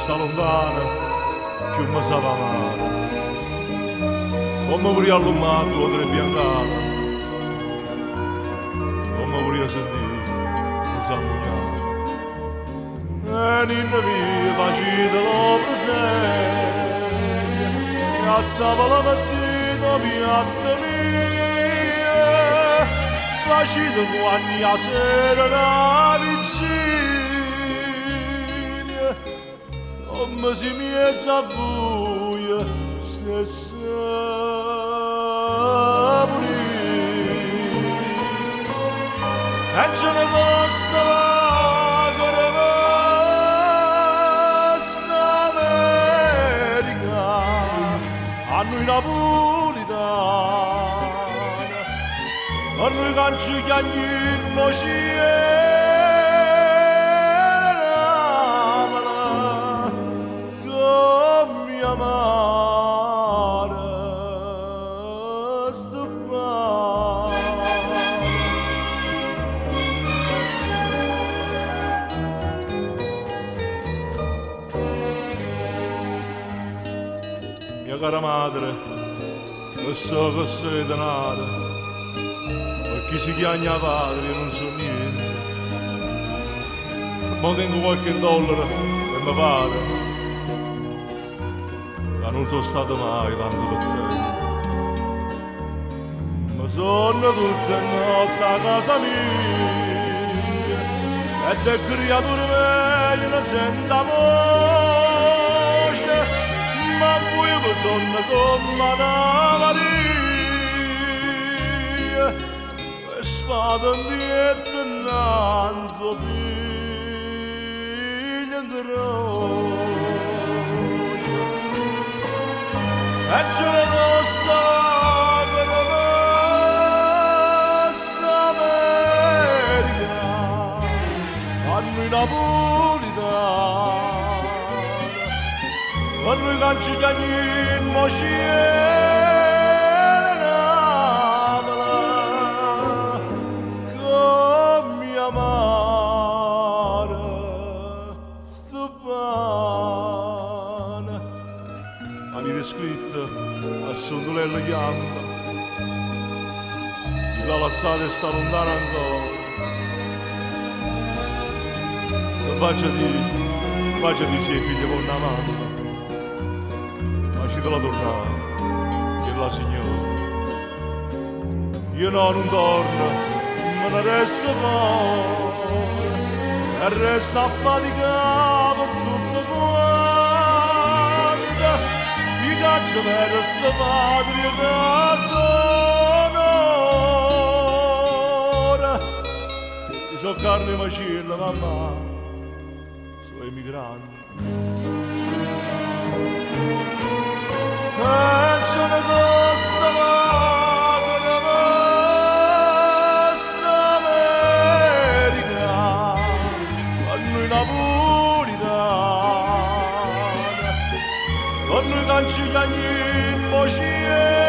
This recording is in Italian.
sta lontana, più mi sa amare. Come vorrei all'umato, oltre biancata, come vorrei sentire, non sa mugnare. E ninna mia, facite lo presente, e a tavola mattina, piatta mia, facite quando a sera la vigilia, come si miezza a buia, stessa pulita. E ce ne fosse a noi napolitana, a noi canci chiagnino ciela, come amare sto mia cara madre, lo so che sei denaro, per chi si chiama padre io non so niente. Ma tengo qualche dollaro e mi pare, ma non sono stato mai tanto paziente. Ma sono tutte notte a casa mia, e le creature mie ne sento voce, ma voi sono come una Maria, e spada in dietro innanzi figlio in croce, e ce ne possa per questa America, a noi napolitana, a noi canci chiagnino ciela, come amare sto pane. Avete scritto a sondolello chiama, la lasciate sta lontana ancora. Faccia di sei figlia con una mano, facitela tornare, che è la signora. Io no, non torno, me ne resto fuori, e resta affaticata per tutto quanto, mi caccio per questa patria che sonora. Io so carne e macella, mamma, emigranti. E ce ne costa questa America, a noi napolitana, a noi canci chiagnino ciela.